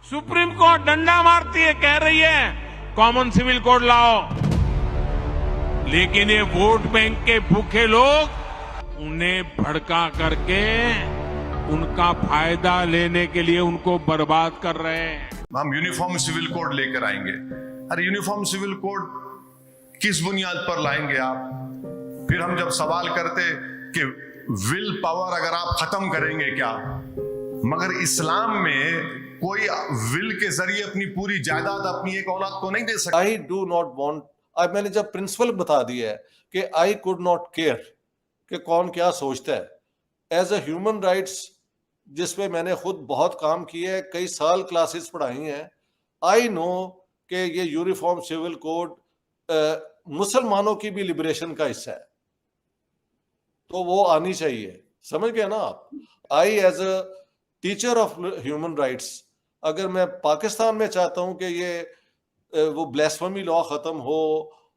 Supreme court डंडा मारती है, कह रही है कॉमन सिविल कोड लाओ, लेकिन ये वोट बैंक के भूखे लोग उन्हें भड़का करके उनका फायदा लेने के लिए उनको बर्बाद कर रहे हैं। हम यूनिफॉर्म सिविल कोड लेकर आएंगे। अरे यूनिफॉर्म सिविल कोड किस बुनियाद पर लाएंगे आप? फिर हम जब सवाल करते कि विल पावर अगर आप खत्म करेंगे क्या, मगर इस्लाम में कोई विल के जरिए अपनी पूरी जायदाद अपनी एक औलाद को नहीं दे सकता। आई डू नॉट वॉन्ट, मैंने जब प्रिंसिपल बता दिया है कि आई कुड नॉट केयर कि कौन क्या सोचता है एज अ ह्यूमन राइट्स, जिसपे मैंने खुद बहुत काम किया है, कई साल क्लासेस पढ़ाई हैं। आई नो कि ये यूनिफॉर्म सिविल कोड मुसलमानों की भी लिबरेशन का हिस्सा है, तो वो आनी चाहिए, समझ गए ना आप? I as a teacher of human rights, अगर मैं पाकिस्तान में चाहता हूं कि ये वो ब्लास्फेमी लॉ खत्म हो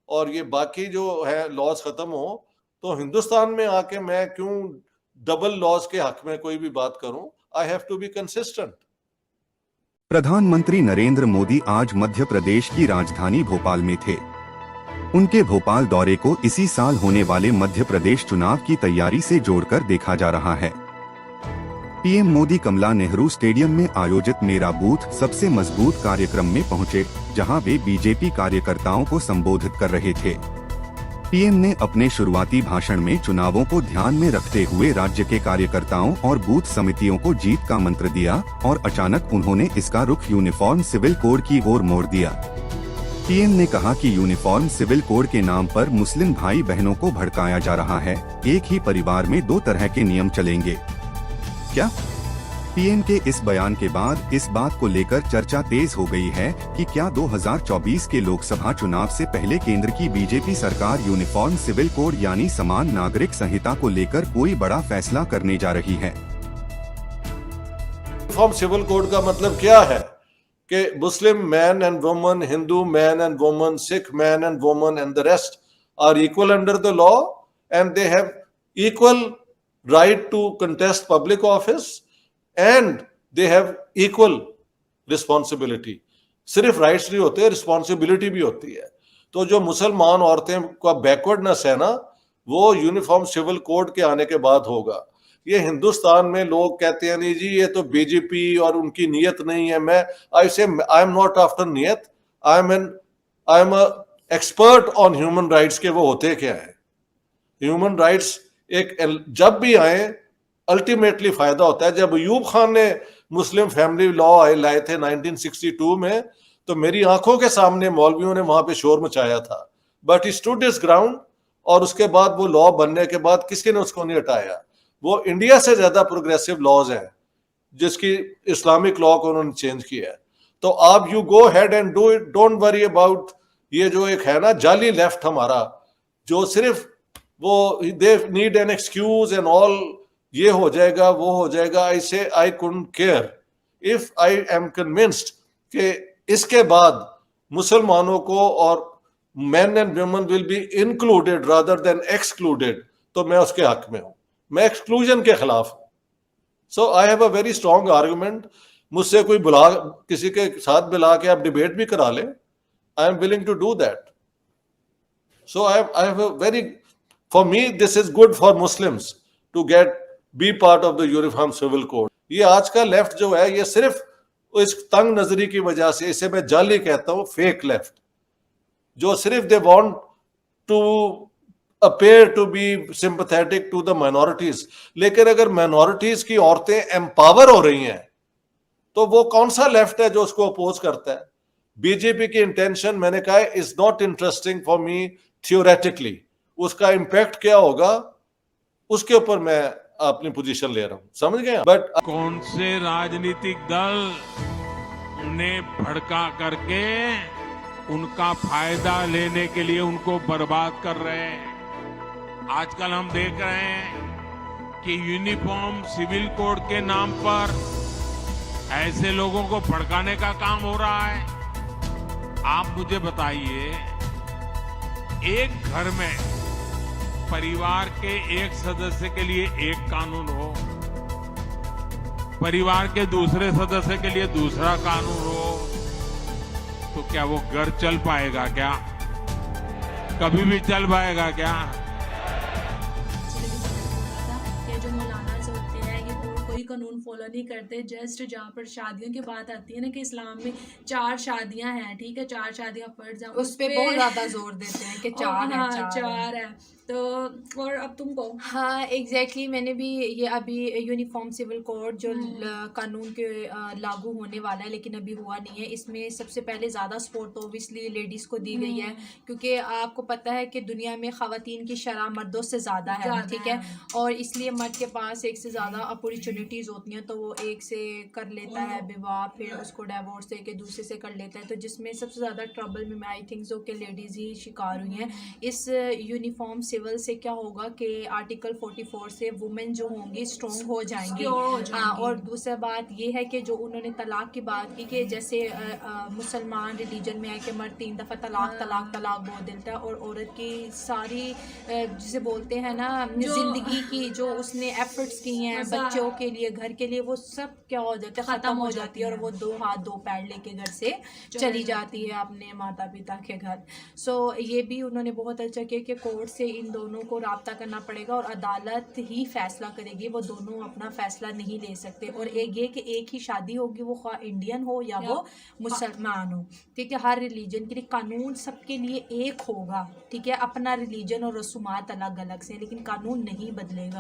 और ये बाकी जो है लॉज खत्म हो, तो हिंदुस्तान में आके मैं क्यों डबल लॉज के हक में कोई भी बात करूं? I have to be consistent. प्रधानमंत्री नरेंद्र मोदी आज मध्य प्रदेश की राजधानी भोपाल में थे। उनके भोपाल दौरे को इसी साल होने वाले मध्य प्रदेश चुनाव की तैयारी से जोड़कर देखा जा रहा है। पीएम मोदी कमला नेहरू स्टेडियम में आयोजित मेरा बूथ सबसे मजबूत कार्यक्रम में पहुंचे, जहां वे बीजेपी कार्यकर्ताओं को संबोधित कर रहे थे। पीएम ने अपने शुरुआती भाषण में चुनावों को ध्यान में रखते हुए राज्य के कार्यकर्ताओं और बूथ समितियों को जीत का मंत्र दिया और अचानक उन्होंने इसका रुख यूनिफॉर्म सिविल कोड की ओर मोड़ दिया। पीएम ने कहा कि यूनिफॉर्म सिविल कोड के नाम पर मुस्लिम भाई बहनों को भड़काया जा रहा है। एक ही परिवार में दो तरह के नियम चलेंगे क्या? पीएम के इस बयान के बाद इस बात को लेकर चर्चा तेज हो गई है कि क्या 2024 के लोकसभा चुनाव से पहले केंद्र की बीजेपी सरकार यूनिफॉर्म सिविल कोड यानी समान नागरिक संहिता को लेकर कोई बड़ा फैसला करने जा रही है। यूनिफॉर्म सिविल कोड का मतलब क्या है कि Muslim man and woman, Hindu man and woman, Sikh man and woman and the rest are equal under the law and they have equal right to contest public office and they have equal responsibility। सिर्फ rights नहीं होते, responsibility भी होती है। तो जो मुसलमान औरतें का बैकवर्डनेस है ना, वो यूनिफॉर्म सिविल कोड के आने के बाद होगा। ये हिंदुस्तान में लोग कहते हैं नहीं जी ये तो बीजेपी और उनकी नीयत नहीं है। मैं आई एम नॉट आफ्टर नीयत, I am a expert on human rights के वो होते क्या है। ह्यूमन राइट्स एक जब भी आए अल्टीमेटली फायदा होता है। जब अयूब खान ने मुस्लिम फैमिली लॉ लाए थे 1962 में, तो मेरी आंखों के सामने मौलवियों ने वहां पे शोर मचाया था, but he stood his ground. और उसके बाद वो लॉ बनने के बाद किसी ने उसको नहीं हटाया। वो इंडिया से ज्यादा प्रोग्रेसिव लॉज हैं जिसकी इस्लामिक लॉ को उन्होंने चेंज किया है। तो आप you go head and do it, don't worry about ये जो एक है ना जाली लेफ्ट हमारा, जो सिर्फ वो they need an excuse and all, ये हो जाएगा वो हो जाएगा। आई से I couldn't care if I am convinced कि इसके बाद मुसलमानों को और man and women will be included rather than excluded, तो मैं उसके हक में हूं। मैं एक्सक्लूजन के खिलाफ हूं। So I have a very strong argument. मुझसे कोई बुला, किसी के साथ मिला के आप डिबेट भी करा लें, I am willing to do that. So I have a very, for me this is good for Muslims to be part of the uniform civil code। ये आज का लेफ्ट जो है ये सिर्फ इस तंग नजरी की वजह से, इसे मैं जाली कहता हूं, फेक लेफ्ट, जो सिर्फ they want to appear to be sympathetic to the minorities। लेकिन अगर माइनॉरिटीज की औरतें एम्पावर हो रही हैं तो वो कौन सा लेफ्ट है जो उसको अपोज करता है? बीजेपी की इंटेंशन मैंने कहा is not interesting for me theoretically. उसका इम्पैक्ट क्या होगा उसके ऊपर मैं अपनी पोजीशन ले रहा हूं, समझ गए? बट कौन से राजनीतिक दल उन्हें भड़का करके उनका फायदा लेने के लिए उनको बर्बाद कर रहे हैं। आजकल हम देख रहे हैं कि यूनिफॉर्म सिविल कोड के नाम पर ऐसे लोगों को भड़काने का काम हो रहा है। आप मुझे बताइए, एक घर में परिवार के एक सदस्य के लिए एक कानून हो, परिवार के दूसरे सदस्य के लिए दूसरा कानून हो, तो क्या वो घर चल पाएगा क्या? कभी भी चल पाएगा क्या? ये जो मौलानाज होते हैं ये कोई कानून फॉलो नहीं करते। जस्ट जहाँ पर शादियों की बात आती है ना कि इस्लाम में 4 शादियां हैं, ठीक है, 4 शादियां पढ़ जाओ, उस पे बहुत ज्यादा जोर देते हैं कि चार है, हाँ, चार है। 4 है। तो और अब तुम कहो। हाँ एग्जैक्टली मैंने भी ये अभी यूनिफॉर्म सिविल कोड जो कानून के लागू होने वाला है लेकिन अभी हुआ नहीं है, इसमें सबसे पहले ज़्यादा सपोर्ट तो ओबियसली लेडीज़ को दी गई है क्योंकि आपको पता है कि दुनिया में ख़वातीन की शरह मर्दों से ज़्यादा है, ठीक है, और इसलिए मर्द के पास एक से ज़्यादा अपॉर्चुनिटीज़ होती हैं, तो वो एक से कर लेता है विवाह, फिर उसको डिवोर्स दे के दूसरे से कर लेता है, तो जिसमें सबसे ज़्यादा ट्रबल में आई थिंक सो कि लेडीज़ ही शिकार हुई हैं। इस यूनिफॉर्म सिविल से क्या होगा कि आर्टिकल 44 से वुमेन जो होंगी स्ट्रॉन्ग हो जाएंगी। और दूसरा बात ये है कि जो उन्होंने तलाक की बात की कि जैसे मुसलमान रिलीजन में है कि मर्द 3 दफ़ा तलाक बोल देता है और औरत की सारी जिसे बोलते हैं ना जिंदगी की जो उसने एफर्ट्स की हैं बच्चों के लिए, घर के लिए, वो सब क्या हो जाता है, ख़त्म हो जाती है और वो 2 हाथ 2 पैर लेके घर से चली जाती है अपने माता पिता के घर। सो ये भी उन्होंने बहुत अच्छा किया कि कोर्ट से इन दोनों को राब्ता करना पड़ेगा और अदालत ही फैसला करेगी, वो दोनों अपना फैसला नहीं ले सकते। और एक ये कि एक ही शादी होगी, वो ख्वाह इंडियन हो या वो मुसलमान हो, ठीक है, हर रिलीजन के लिए कानून सबके लिए एक होगा, ठीक है, अपना रिलीजन और रसूमात अलग अलग से, लेकिन कानून नहीं बदलेगा।